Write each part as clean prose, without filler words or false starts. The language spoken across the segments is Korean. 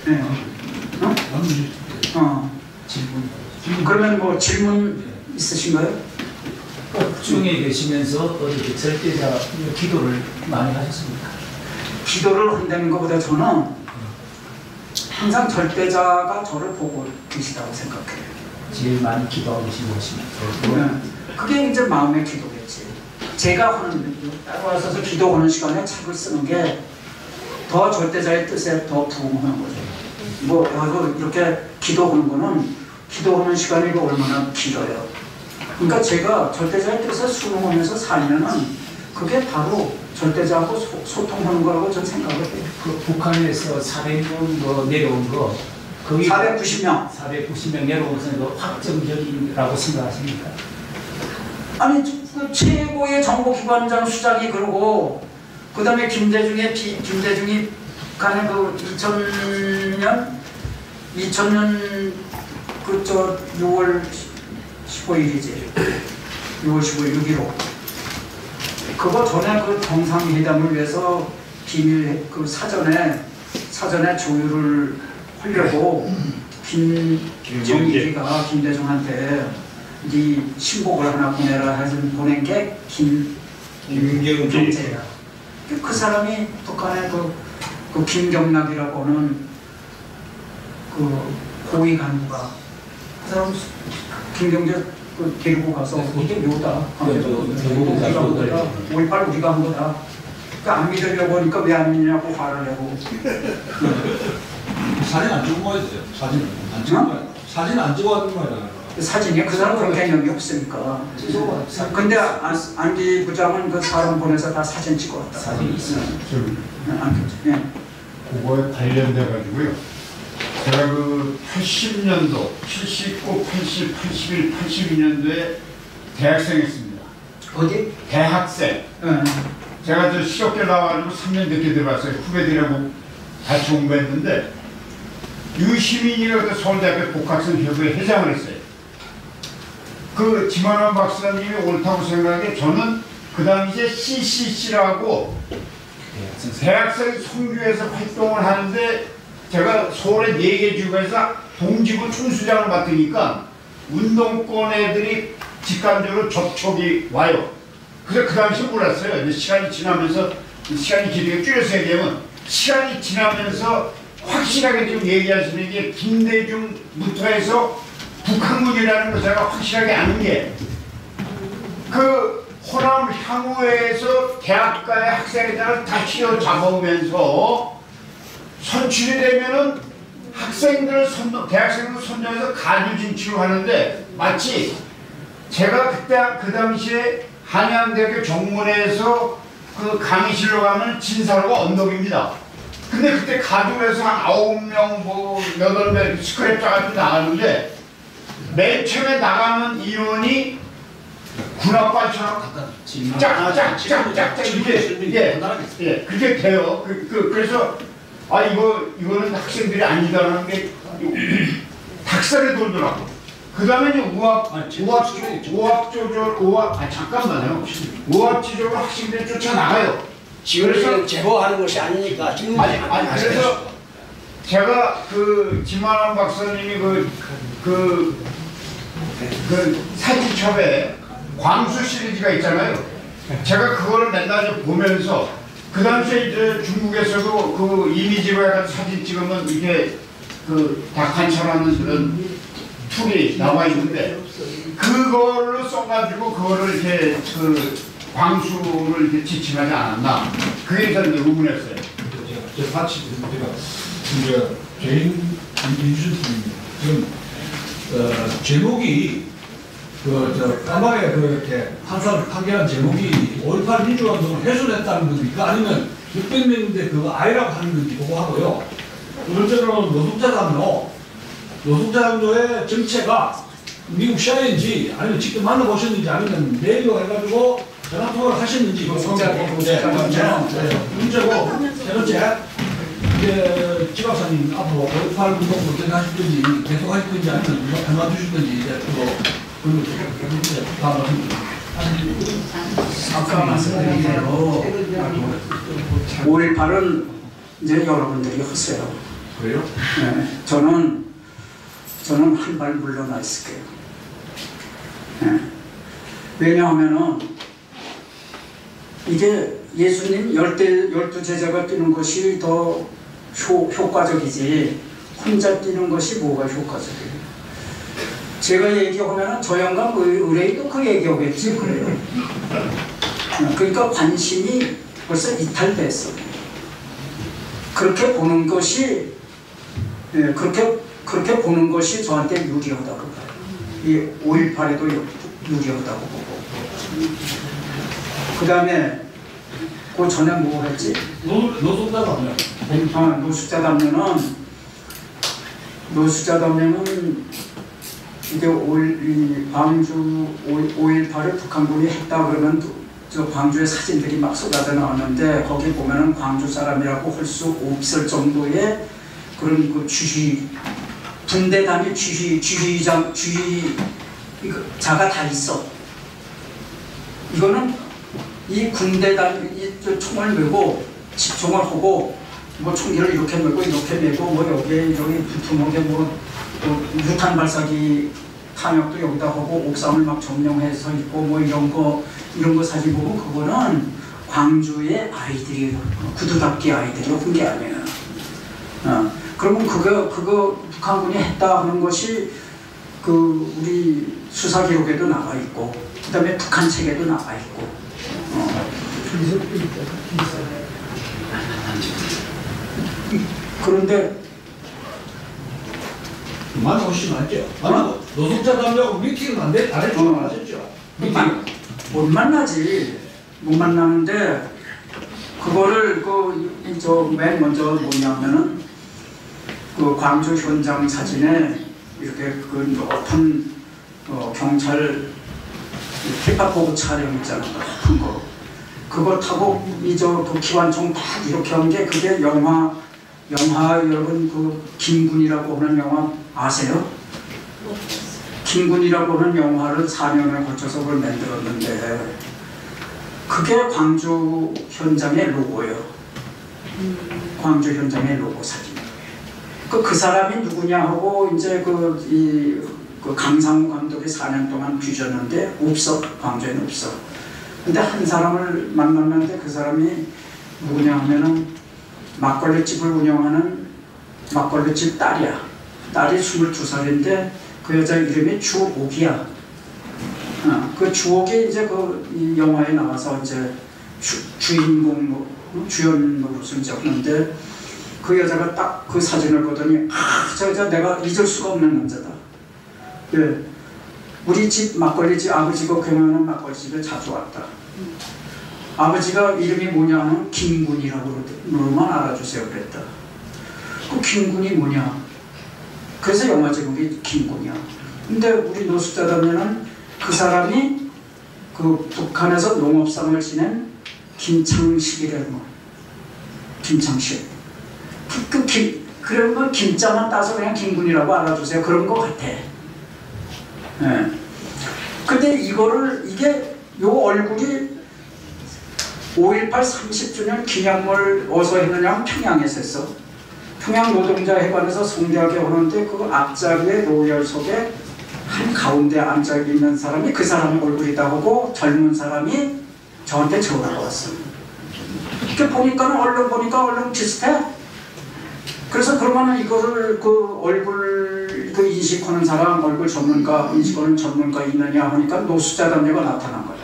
네. 질문. 그러면 뭐 질문 있으신가요? 중에 계시면서 이렇게 절대자 기도를 많이 하셨습니까? 기도를 한다는 것보다 저는 항상 절대자가 저를 보고 계시다고 생각해요. 제일 많이 기도하고 계신 것입니다. 그게 이제 마음의 기도겠지. 제가 하는 따라와서 기도하는 시간에 책을 쓰는 게 더 절대자의 뜻에 더 부응하는 거죠. 뭐 이렇게 기도하는 거는 기도하는 시간이 얼마나 길어요. 그러니까 제가 절대자의 뜻에 순응하면서 살면은 그게 바로 절대자하고 소통하는 거라고 저는 생각을 해요. 그 북한에서 400명 내려온 거 거의 490명 490명 내려온 것은 확정적이라고 생각하십니까? 아니 그 최고의 정보기관장 수장이 그러고 그 다음에 김대중이 북한에 그 2000년 그 6월 15일이지 6월 15일 6.15 그거 전에 그 정상회담을 위해서 비밀 그 사전에 조율을 하려고 김정일이가 김대중한테 네 신곡을 하나 보내라 해서 보낸 게 김경재야. 그 사람이 북한의 그 김경락이라고 하는 그 고위 간부가 그 사람 김경재 그 데리고 가서 이게 묘다. 5.18 우리가 한 거다. 안 믿으려고 하니까 왜 안 믿냐고 화를 내고. 사진 안 찍고 와야 돼요. 사진 안 찍고 와야 돼. 사진 안 찍고 왔는 거야. 사진이 그 사람 그런 개념이 없으니까. 근데 안기 부장은 그 사람 보내서 다 사진 찍어 왔다. 사진 있어요. 예. 그거에 관련돼 가지고요. 제가 그 80년도, 79, 80, 81, 82년도에 대학생이었습니다. 어디? 대학생. 제가 저 실업계 나와가지고 3년 늦게 들어왔어요. 후배들하고 같이 공부했는데 유시민이가 그 서울대학교 복학생 협의회 회장을 했어요. 그 김한환 박사님이 옳다고 생각해. 저는 그 당시에 CCC라고 대학생 선교에서 활동을 하는데 제가 서울에 4개 지구에서 동지부 총수장을 맡으니까 운동권 애들이 직관적으로 접촉이 와요. 그래서 그 당시 몰랐어요. 이제 시간이 지나면서 시간이 길게 줄여서 얘기하면 시간이 지나면서 확실하게 좀 얘기하시는 게 김대중부터 해서 북한군이라는 거 제가 확실하게 아는 게 그 호남 향후에서 대학가의 학생회장을 다 휘어잡아오면서 선출이 되면은 학생들을 대학생들 선정해서 가주 진출을 하는데 마치 제가 그때 그 당시에 한양대학교 정문에서 그 강의실로 가면 진사로가 언덕입니다. 근데 그때 가족에서 한 9명 뭐 8명 스크랩 짜가지고 나가는데 맨 처음에 나가는 인원이 군합반처럼 짝짝짝짝짝 이게 그렇게 돼요. 그래서 이거는 학생들이 아니다라는 게 닭살이 돌더라고. 그 다음에 오합지졸로 학생들이 쫓아나가요. 지원을 제보하는 것이 아니니까. 그래서 제가 그 김한환 박사님이 그 사진첩에 광수 시리즈가 있잖아요. 제가 그거를 맨날 좀 보면서 그 당시에 이제 중국에서도 그 이미지로 해서 사진 찍으면 이게 그 다 관찰하는 그런 툴이 나와 있는데 그걸로 써가지고 그거를 이렇게 그 광수를 이렇게 지칭하지 않았나. 그게 저는 의문이었어요. 제가 같이 제가 이제 개인 민주주의입니다. 지금 제목이 까마에 이렇게 판결한 제목이 5.18 민주화운동을 훼손했다는 겁니까? 아니면 600명인데 그거 아니라고 하는 건지 그거 하고요. 두 번째로는 노숙자당조의 정체가 미국 시아인지 아니면 직접 만나보셨는지 아니면 메일로 해가지고 전화통화를 하셨는지 문제고 세 번째 이제 지 박사님 앞으로 5.18 운동 어떻게 하실 건지 계속 하실 건지 아니면 누가 그만두실 건지 이제 그거 다 아까 말씀드린 대로 5.18은 이제 여러분들이 하세요. 그래요? 네, 저는 한 발 물러나 있을게요. 네. 왜냐하면은 이게 예수님 12 제자가 뛰는 것이 더 효과적이지 혼자 뛰는 것이 뭐가 효과적이에요? 제가 얘기하면은 저 양반 의뢰인도 그 얘기하겠지 그래요. 그러니까 관심이 벌써 이탈됐어. 그렇게 보는 것이 그렇게 보는 것이 저한테 유리하다고 봐요. 이 5.18에도 유리하다고 보고. 그 다음에 그 전에 뭐 했지? 노숙자 담요. 노숙자 담요는 이게 광주 5.18을 북한군이 했다 그러면 저 광주의 사진들이 막 쏟아져 나왔는데 거기 보면은 광주 사람이라고 할 수 없을 정도의 그런 그 분대 단위 주의자가 다 있어. 이거는 이 군대 단위 이 총을 메고 집총을 하고 뭐 총기를 이렇게 메고 뭐 여기 두툼하게 뭐 유탄 발사기 탄약도 여기다 하고 옥상을 막 점령해서 있고 뭐 이런 거 사진 보면 그거는 광주의 아이들이 구두닦이 아이들이 한 게 아니에요. 그러면 그거 북한군이 했다 하는 것이 그 우리 수사 기록에도 나와 있고 그다음에 북한 책에도 나와 있고. 그런데 만나보시면 알죠? 노숙자 담요하고 미팅은 안 했죠? 안 하셨죠? 못 만나지. 못 만나는데 그거를 맨 먼저 뭐냐면은 그 광주 현장 사진에 이렇게 그 높은 경찰 힙합보고 차량 있잖아. 높은 거. 그거 타고 그 기관총 딱 이렇게 한 게 그게 영화 여러분 그 김군이라고 하는 영화 아세요? 김군이라고 하는 영화를 4년에 걸쳐서 그걸 만들었는데 그게 광주 현장의 로고예요. 광주 현장의 로고 사진. 그 사람이 누구냐 하고 이제 그 강상우 감독이 4년 동안 뒤졌는데 없어. 광주에는 없어. 근데 한 사람을 만났는데 그 사람이 누구냐 하면은 막걸리집을 운영하는 막걸리집 딸이야. 딸이 22살인데 그 여자 이름이 주옥이야. 그 주옥이 이제 이 영화에 나와서 이제 주인공 주연 노릇을 이제 하는데 그 여자가 딱 그 사진을 보더니 저 여자 내가 잊을 수가 없는 남자다. 예. 우리 집 막걸리집 아버지가 경영하는 막걸리집에 자주 왔다. 아버지가 이름이 뭐냐 하면 김군이라고 그러면 알아주세요 그랬다. 그 김군이 뭐냐? 그래서 영화 제목이 김군이야. 근데 우리 노숙자 담요는 그 사람이 그 북한에서 농업상을 지낸 김창식이라는 거. 김창식. 그런 거 김자만 따서 그냥 김군이라고 알아주세요. 그런 거 같아. 예. 근데 이게 요 얼굴이 5.18 30주년 기념을 어디서 했느냐? 평양에서 했어. 평양 노동자회관에서 성대하게 오는데 그 앞자리에 노열석에 한 가운데 앉아 있는 사람이 그 사람의 얼굴이다 하고 젊은 사람이 저한테 전화가 왔어. 이렇게 보니까 얼른 비슷해. 그래서 그러면 이거를 그 얼굴 그 인식하는 사람 얼굴 전문가 인식하는 전문가 있느냐 하니까 노숙자 담요가 나타난 거야.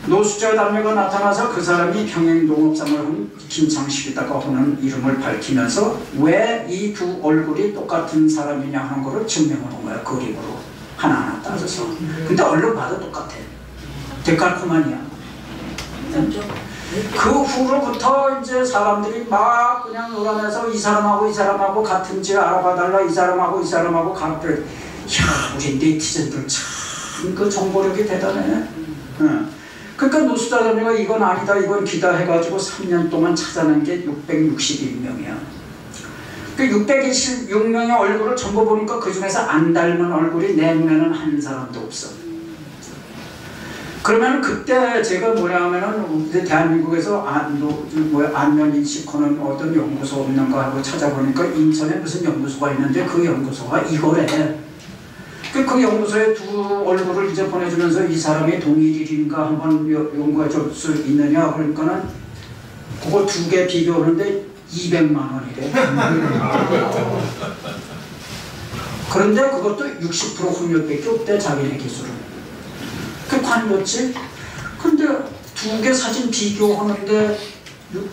노숙자 담요가 나타나서 그 사람이 평양농업상을 한 김창식이다가 하는 이름을 밝히면서 왜 이 두 얼굴이 똑같은 사람이냐 하는 거를 증명하는 거야. 그림으로 하나하나 따져서. 근데 얼른 봐도 똑같아. 데칼코마니야. 그 후로부터 이제 사람들이 막 그냥 놀아내서 이 사람하고 같은지 알아봐달라. 이 사람하고 같은. 야, 우리 네티즌들 참 그 정보력이 대단해. 그러니까 노숙자 담요가 이건 아니다 이건 기다 해가지고 3년 동안 찾아낸 게 661명이야. 그 626명의 얼굴을 전부 보니까 그 중에서 안 닮은 얼굴이 내 눈에는 한 사람도 없어. 그러면 그때 제가 뭐냐면은 대한민국에서 안면 인식하는 어떤 연구소 없는가 하고 찾아보니까 인천에 무슨 연구소가 있는데 그 연구소가 이거래. 그 연구소에 두 얼굴을 이제 보내주면서 이 사람이 동일인가 한번 연구해 줄 수 있느냐 그러니까는 그거 두 개 비교하는데 200만 원이래. 그런데 그것도 60% 확률밖에 없대 자기네 기술은. 그 관뒀지? 근데 두 개 사진 비교하는데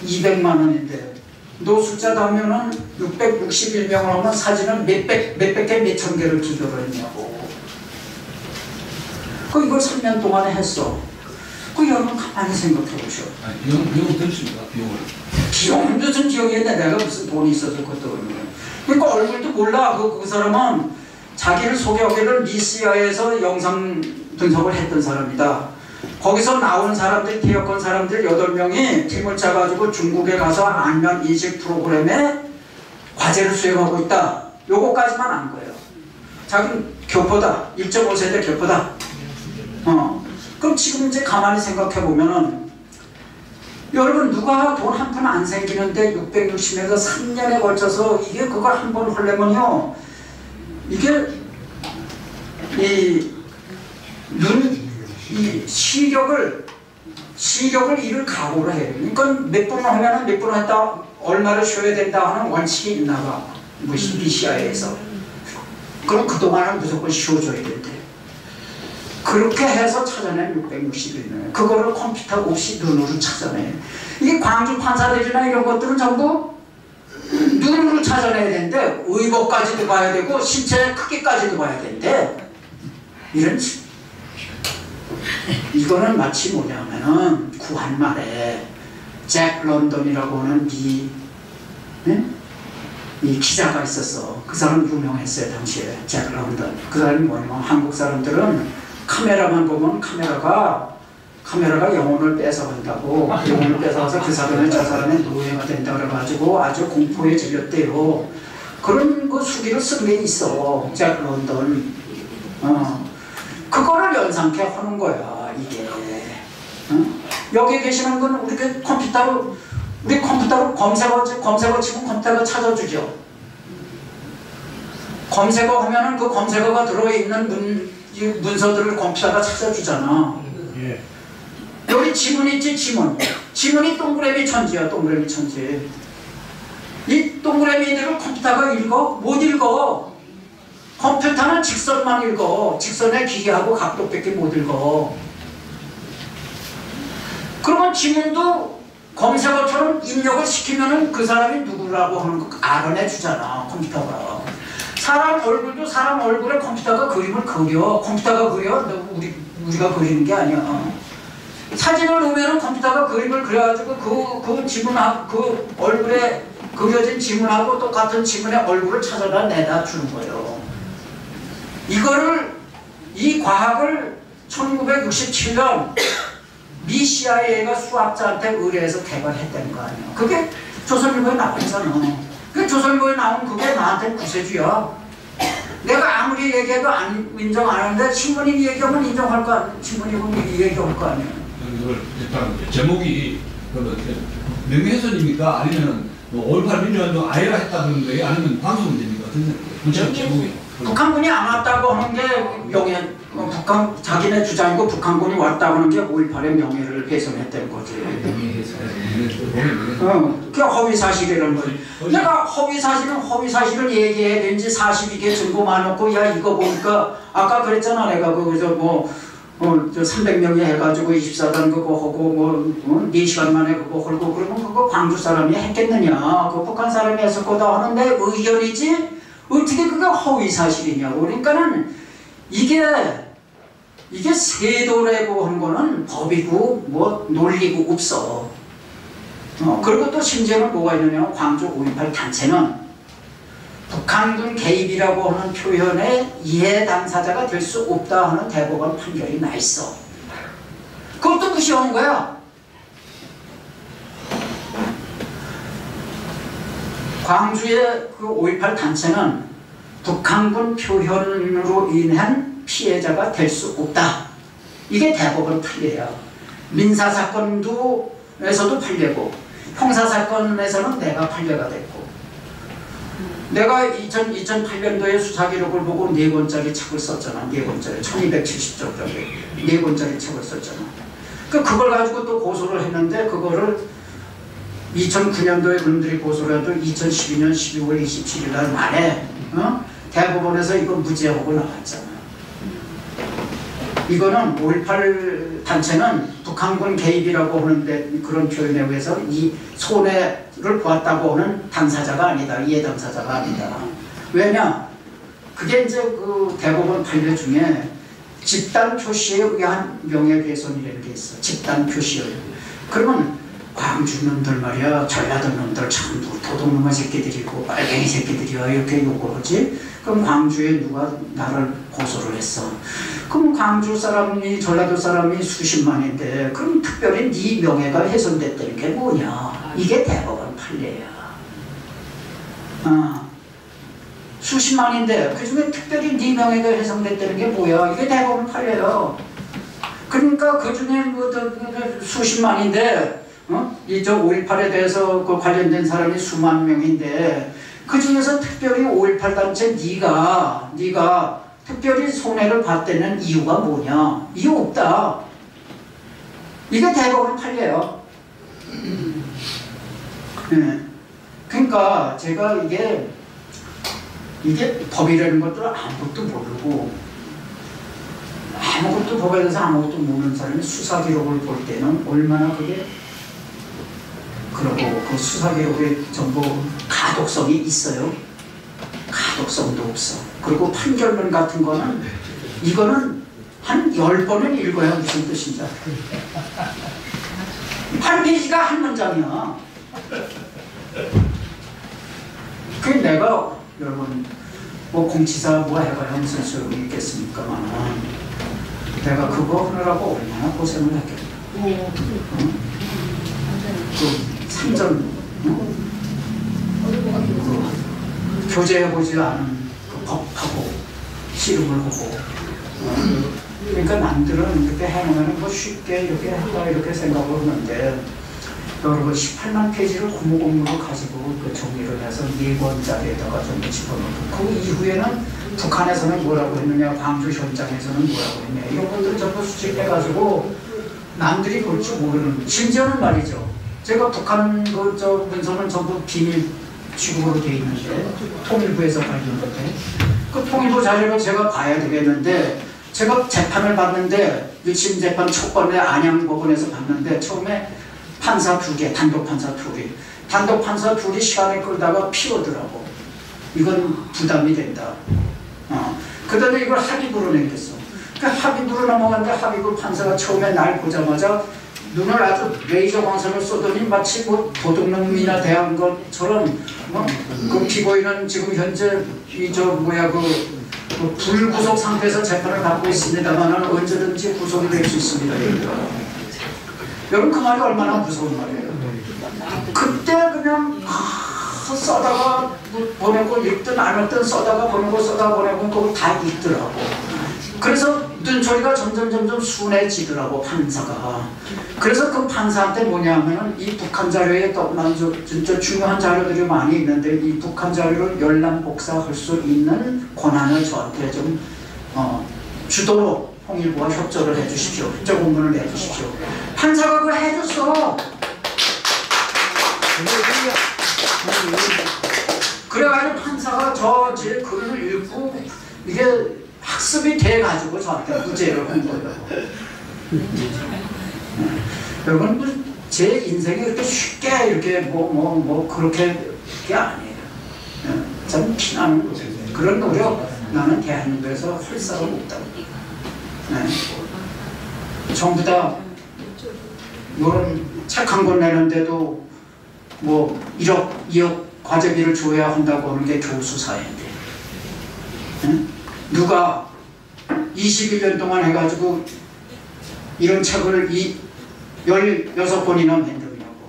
200만 원인데 너 숫자 하면은 661명을 하면 사진은 몇백 개, 몇천 개를 비교를 했냐고. 그 이걸 3년 동안에 했어. 그 여러분 가만히 생각해 보셔. 비용 들습니까? 비용을. 비용은 무슨 비용인데 내가 무슨 돈이 있어서 그것도 그러니까 얼굴도 몰라. 그 사람은 자기를 소개하기를 미시아에서 영상 분석을 했던 사람이다. 거기서 나온 사람들, 기억한 사람들 8명이 팀을 짜가지고 중국에 가서 안면 인식 프로그램에 과제를 수행하고 있다. 요거까지만 안 거예요. 자기는 교포다. 1.5세대 교포다. 그럼 지금 이제 가만히 생각해 보면은 여러분 누가 돈 한 푼 안 생기는데 660에서 3년에 걸쳐서 이게 그거 한 번 하려면요 이게 이 시력을 일을 각오를 해요. 그러니까 몇 분 하면은 몇 분 했다 얼마를 쉬어야 된다 하는 원칙이 있나 봐. 미시아에서. 그럼 그동안은 무조건 쉬어줘야 된대. 그렇게 해서 찾아낸 661명. 그거를 컴퓨터 없이 눈으로 찾아내. 이게 광주 판사들이나 이런 것들은 전부 눈으로 찾아내야 되는데 의복까지도 봐야 되고 신체 크기까지도 봐야 되는데 이거는 마치 뭐냐면은 구한말에 잭 런던이라고 하는 이 기자가 있었어. 그 사람 유명했어요 당시에. 잭 런던. 그 사람이 뭐냐면 한국 사람들은 카메라만 보면 카메라가 영혼을 뺏어간다고. 영혼을 뺏어가서 그 사람은 저 사람의 노예가 된다 그래가지고 아주 공포에 질렸대요. 그런 그 수기를 쓴 게 있어. 잭 런던. 그거를 연상케 하는 거야 이게. 여기 계시는 분 우리 컴퓨터로 검색어 치면 컴퓨터가 찾아주죠. 검색어 하면은 그 검색어가 들어있는 문서들을 컴퓨터가 찾아주잖아. 예. 여기 지문 있지, 지문. 지문이 동그라미 천지야, 동그라미 천지. 이 동그라미들을 컴퓨터가 읽어? 못 읽어. 컴퓨터는 직선만 읽어. 직선에 기계하고 각도밖에 못 읽어. 그러면 지문도 검색어처럼 입력을 시키면은 그 사람이 누구라고 하는 거 알아내 주잖아, 컴퓨터가. 사람 얼굴도 사람 얼굴에 컴퓨터가 그림을 그려. 컴퓨터가 그려. 우리가 그리는 게 아니야. 사진을 넣으면 컴퓨터가 그림을 그려가지고 그 얼굴에 그려진 지문하고 똑같은 지문의 얼굴을 찾아다 내다 주는 거예요. 이 과학을 1967년 미시아에가 수학자한테 의뢰해서 개발했다는 거 아니야. 그게 조선일보에 나왔잖아. 그 조선일보에 나온 그게 나한테 구세주야. 내가 아무리 얘기해도 인정 안 하는데 신문이 얘기하면 인정할 거 아니야. 신문이 얘기할 거 아니야. 일단 제목이 명예훼손입니까? 아니면 5.18 민주화운동 아예가 했다는 거예요? 아니면 방송 문제입니까? 어떤 제목이? 북한군이 안 왔다고 하는 게 자기네 주장이고 북한군이 왔다고 하는 게 5.18의 명예를 훼손했다는 거지. 그게 허위사실이라는 거지. 내가 허위사실을 얘기해야 되는지 42개 증거 많았고 야 이거 보니까 아까 그랬잖아. 내가 저 300명이 해가지고 24단 그거 하고 4시간 만에 그거 헐고 그러면 그거 광주 사람이 했겠느냐. 그 북한 사람이 했을 거다 하는데 의견이지 어떻게 그게 허위사실이냐고. 그러니까는 이게 세도라고 하는 거는 법이고 뭐 논리고 없어. 그리고 또 심지어는 뭐가 있느냐. 광주 5.18 단체는 북한군 개입이라고 하는 표현에 이해 당사자가 될 수 없다 하는 대법원 판결이 나 있어. 그것도 무시하는 거야. 광주의 그 5.18 단체는 북한군 표현으로 인한 피해자가 될 수 없다. 이게 대법원 판례야. 민사사건도 에서도 판례고 형사사건에서는 내가 판례가 됐고 내가 2008년도에 수사기록을 보고 4권짜리 책을 썼잖아. 4권짜리 1270쪽짜리 4권짜리 책을 썼잖아. 그걸 가지고 또 고소를 했는데 그거를 2009년도에 그놈들이 고소를 해도 2012년 12월 27일 날 말에 대법원에서 이거 무죄하고 나왔잖아. 이거는 5.18 단체는 북한군 개입이라고 하는데 그런 표현에 의해서 이 손해를 보았다고 하는 당사자가 아니다. 이해 당사자가 아니다. 왜냐? 그게 이제 그 대법원 판례 중에 집단 표시에 의한 명예훼손이라는 게 있어. 집단 표시에. 그러면 광주 놈들 말이야, 전라도 놈들 참 도둑놈의 새끼들이고 빨갱이 새끼들이야 이렇게 욕을 하지. 그럼 광주에 누가 나를 고소를 했어. 그럼 광주 사람이 전라도 사람이 수십만인데 그럼 특별히 네 명예가 훼손됐다는 게 뭐냐. 이게 대법원 판례야. 수십만인데 그중에 특별히 네 명예가 훼손됐다는 게 뭐야. 이게 대법원 판례야. 그러니까 그중에 뭐 수십만인데 이 5.18에 대해서 그 관련된 사람이 수만 명인데 그 중에서 특별히 5.18 단체 네가 특별히 손해를 봤다는 이유가 뭐냐? 이유 없다. 이게 대법원 판례예요. 네. 그러니까 제가 이게 법이라는 것도 아무것도 모르고 아무것도 법에 대해서 아무것도 모르는 사람이 수사 기록을 볼 때는 얼마나 그게 그리고 그 수사 기록에 전부 가독성이 있어요. 가독성도 없어. 그리고 판결문 같은 거는 이거는 한 10번은 읽어야 무슨 뜻인지 알아요. 한 페이지가 한 문장이야. 그 내가 여러분 뭐 공치사 뭐 해봐야 무슨 소용이 있겠습니까만 내가 그거 하느라고 얼마나 고생을 했겠냐. 그 상점 교제해보지 않은 그 법하고 씨름을 하고 그러니까 남들은 이렇게 해놓으면 뭐 쉽게 이렇게 할까 이렇게 생각을 하는데 여러분 18만 페이지를 고무고무로 가지고 그 정리를 해서 4권짜리에다가 좀 집어넣고 그 이후에는 북한에서는 뭐라고 했느냐, 광주 현장에서는 뭐라고 했느냐 이런 것들을 전부 수집해가지고 남들이 볼 줄 모르는, 심지어는 말이죠. 제가 북한 그 문서는 전부 비밀 취급으로 돼 있는데 통일부에서 발견했는데 그 통일부 자료를 제가 봐야 되겠는데 제가 재판을 봤는데 1심 재판 첫 번에 안양법원에서 봤는데 처음에 판사 2개, 단독 판사 2개, 단독 판사 2개 시간을 끌다가 피우더라고. 이건 부담이 된다. 그 다음에 이걸 합의부로 내겠어. 그 합의부로 넘어갔는데 합의부 판사가 처음에 날 보자마자 눈을 아주 레이저 광선을 쏘더니 마치 뭐 도둑놈이나 대한 것처럼 그 피고인은 지금 현재 그 불구속 상태에서 재판을 받고 있습니다만 언제든지 구속이 될 수 있습니다. 여러분 그 말이 얼마나 무서운 말이에요. 그때 그냥 써다가 보내고 읽든 안 읽든 써다가 보내고 써다가 보내고 그거 다 읽더라고. 그래서 눈초리가 점점 순해지더라고 판사가. 그래서 그 판사한테 뭐냐면은 이 북한 자료에 또 진짜 중요한 자료들이 많이 있는데 이 북한 자료를 열람복사할 수 있는 권한을 저한테 좀 주도록 통일부와 협조를 해주십시오. 협조 공문을 해주십시오. 판사가 그걸 해줬어. 그래가지고 판사가 제 글을 읽고 이게 학습이 돼가지고 저한테 무죄를 한 거예요. 여러분 제 인생이 그렇게 쉽게 이렇게 그렇게 게 아니에요. 참 피나는 거죠. 그런 노력 나는 대한민국에서 할 사람 없다고. 전부 다 이런 책 한 권 내는데도 뭐 1억, 2억 과제비를 줘야 한다고 하는 게 교수 사회인데 누가 21년 동안 해가지고 이런 책을 16권이나 만들냐고.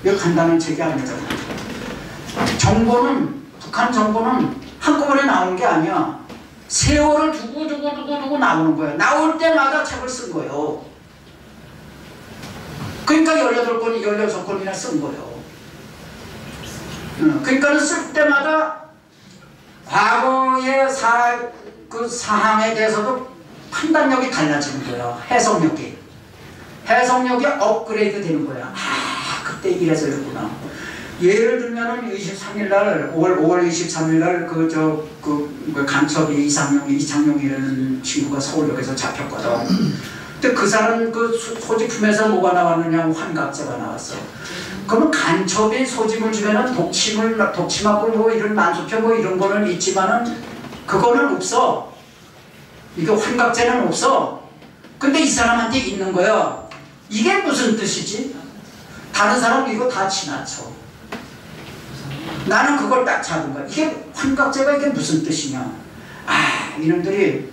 이거 간단한 책이 아니잖아요. 정보는 북한 정보는 한꺼번에 나온 게 아니야. 세월을 두고 나오는 거예요. 나올 때마다 책을 쓴 거예요. 그러니까 18권, 16권이나 쓴 거예요. 그러니까 쓸 때마다 과거의 그 사항에 대해서도 판단력이 달라지는 거예요. 해석력이 업그레이드 되는 거야. 아, 그때 이래서 이랬구나. 예를 들면은 23일날 5월 23일날 그 간첩이 이상용이라는 친구가 서울역에서 잡혔거든. 근데 그 사람 그 소지품에서 뭐가 나왔느냐? 환각제가 나왔어. 그러면 간첩이 소지물 중에는 독침하고 뭐 이런 만수표 뭐 이런 거는 있지만은 그거는 없어. 이게 환각제는 없어. 근데 이 사람한테 있는 거야. 이게 무슨 뜻이지? 다른 사람 이거 다 지나쳐. 나는 그걸 딱 잡은 거야. 이게 환각제가 이게 무슨 뜻이냐? 아, 이놈들이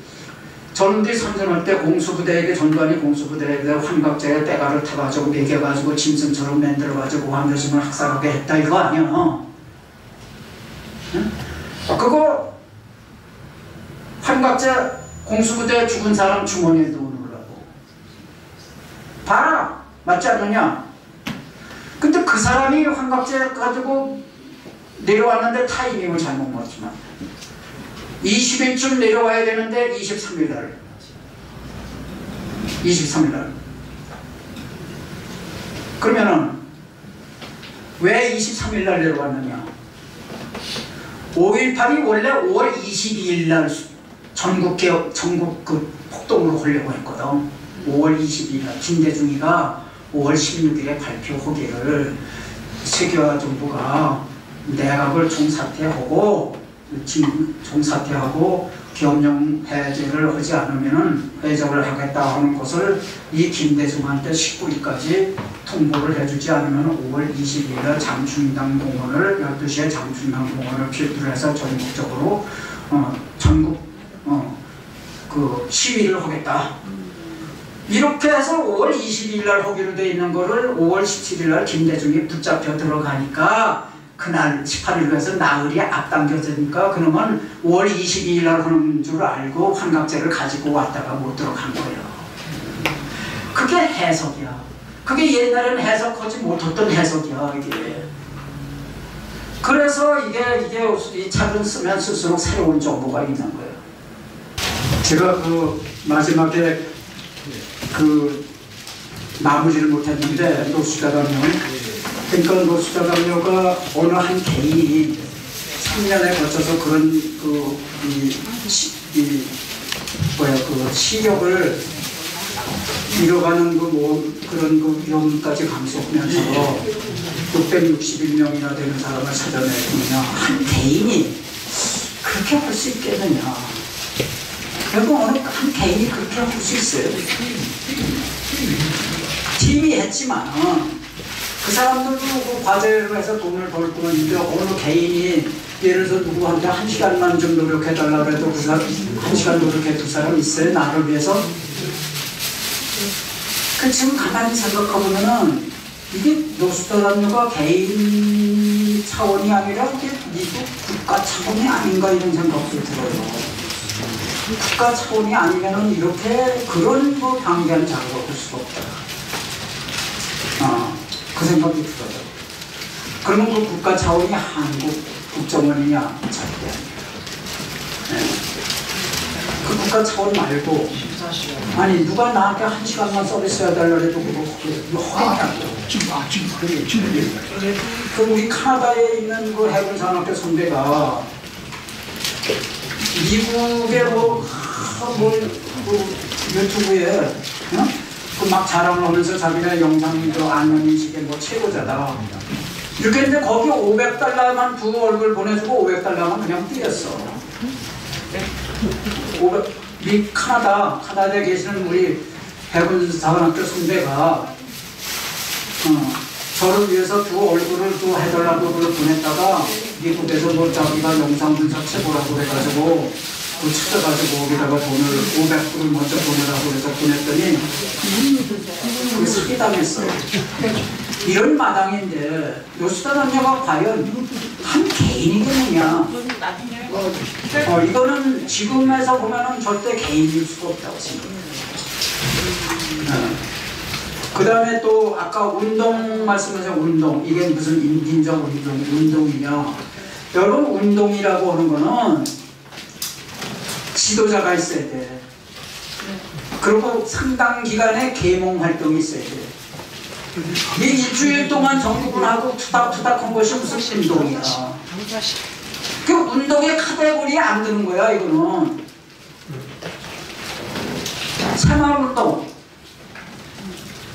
저놈들이 선전할 때 공수부대에게 전두환이 공수부대에게 환각제에 때가를 타가지고 매겨가지고 짐승처럼 만들어가지고 왕조심을 학살하게 했다 이거 아니야? 응? 그거 환각제 공수부대 죽은 사람 주머니에 넣어놓으라고. 봐라, 맞지 않느냐? 근데 그 사람이 환각제 가지고 내려왔는데 타이밍을 잘못 맞추면 20일쯤 내려와야 되는데 23일날 그러면은 왜 23일날 내려왔느냐? 5.18이 원래 5월 22일날 전국 그 폭동으로 하려고 했거든. 5월 22일날 김대중이가 5월 16일에 발표하기를 세계화 정부가 내각을 종사퇴하고 계엄령 해제를 하지 않으면은 해적을 하겠다 하는 것을 이 김대중한테 19일까지 통보를 해주지 않으면 5월 22일 장충당 공원을 12시에 장충당 공원을 필두로 해서 전국적으로 그 시위를 하겠다. 이렇게 해서 5월 22일 날 하기로 돼 있는 거를 5월 17일 날 김대중이 붙잡혀 들어가니까 그날 18일로 해서 나흘이 앞당겨지니까 그러면 5월 22일 날 하는 줄 알고 환각제를 가지고 왔다가 못 들어간 거예요. 그게 해석이야. 그게 옛날에는 해석하지 못했던 해석이야 이게. 그래서 이게 이 책을 쓰면 쓸수록 새로운 정보가 있는 거예요. 제가 그 마지막에 그 마무리를 못했는데 노수자담요. 그러니까 노수자담요가 어느 한 개인이 3년에 거쳐서 그런 그 시력을 잃어가는 그런 그 위험까지 감수하면서 661명이나 되는 사람을 찾아내느냐 한 개인이 그렇게 할 수 있겠느냐? 결국 어느 한 개인이 그렇게 할 수 있어요. 팀이 했지만 그 사람들도 그 과제로 해서 돈을 벌 뿐 있는데 어느 개인이 예를 들어서 누구한테 1시간만 좀 노력해달라고 해도 그 사람 1시간 노력해 두 사람 있어요. 나를 위해서. 그 지금 가만히 생각해보면은 이게 노수자담요가 개인 차원이 아니라 이게 미국 국가 차원이 아닌가 이런 생각도 들어요. 국가 차원이 아니면은 이렇게 그런 뭐 방대한 작업을 할 수가 없다. 그 생각이 들어요. 그러면 그 국가 차원이 한국 국정원이냐? 절대 아니에요. 네. 그 국가 차원 말고 아니 누가 나한테 1시간만 서비스 해달라 해도 그거 하겠다고. 그 우리 카나다에 있는 그 해군산업회 선배가 미국의 유튜브에 그 막 자랑을 하면서 자기네 영상도 안면인식의 뭐 최고자다. 이렇게 했는데 거기 $500만 두 얼굴 보내주고 $500만 그냥 뛰었어. 카나다에 계시는 우리 해군사관학교 선배가 저를 위해서 두 얼굴을 또 해달라고 그걸 보냈다가 미국에서 뭐 자기가 영상 분석 최고라고 해가지고 그 찾아가지고 거기다가 돈을 500불을 먼저 보내라고 해서 보냈더니 그게 사기당했어요. 이런 마당인데 요수다 남녀가 과연 한 개인이겠느냐? 이거는 지금에서 보면은 절대 개인일 수가 없다고 생각해요. 그 다음에 또 아까 운동 말씀하신 운동, 이게 무슨 인진적 운동이냐? 여러분, 운동이라고 하는 거는 지도자가 있어야 돼. 그리고 상당 기간의 계몽 활동이 있어야 돼. 이 일주일 동안 정부군하고 투닥투닥한 것이 무슨 운동이야? 그 운동의 카테고리에 안 드는 거야, 이거는. 생활운동.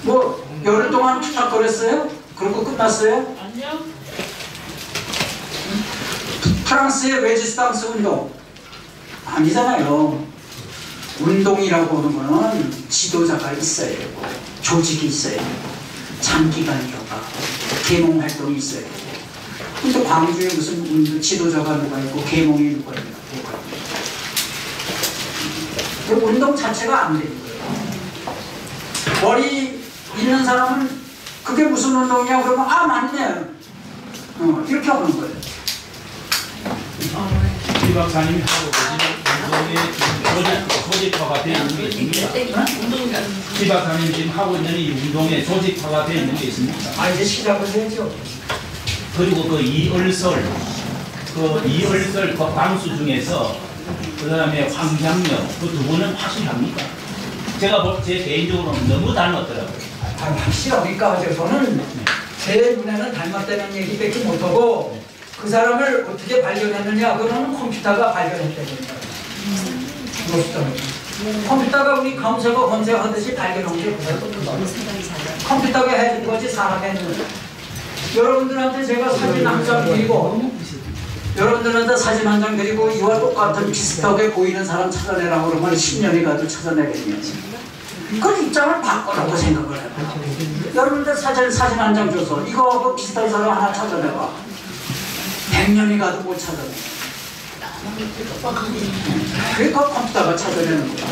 뭐 열흘 동안 투닥거렸어요? 그러고 끝났어요? 아니요. 프랑스의 레지스탕스 운동 아니잖아요. 운동이라고 하는 거는 지도자가 있어야 되고 조직이 있어야 되고 장기간이어가 계몽 활동이 있어야 되고. 근데 광주에 무슨 지도자가 누가 있고 계몽이 누가 있고 그 운동 자체가 안 되는 거예요. 머리 있는 사람은 그게 무슨 운동이냐 그러면 아 맞네 이렇게 하는 거예요. 이 박사님이 하고 계시는 운동의 조직화가 되어 있는 게 있습니까? 이 박사님 지금 하고 있는 이 운동의 조직화가 되어 있는 게 있습니까? 아 이제 시작을 해야죠. 그리고 그 이얼설 그 방수 중에서 그 다음에 황장력 그 두 분은 확실합니까? 제가 제 개인적으로는 너무 닮았더라고요. 확실합니까? 저는 제 눈에는 닮았다는 얘기밖에 못하고 그 사람을 어떻게 발견했느냐 그거는 컴퓨터가 발견했다는 거예요. 컴퓨터가 우리 검색어 검색하듯이 발견한 게 컴퓨터가 해준 거지 사람이 했는데 여러분들한테 제가 사진 한 장 드리고 여러분들한테 사진 한 장 드리고 이와 똑같은 비슷하게 보이는 사람 찾아내라고 그러면 10년이 가도 찾아내겠냐. 그 입장을 바꾸라고 생각을 해요. 여러분들 사진 한 장 줘서 이거하고 비슷한 사람 하나 찾아내봐. 100년이 가도 못 찾아내. 그러니까 컴퓨터가 찾아내는 거야.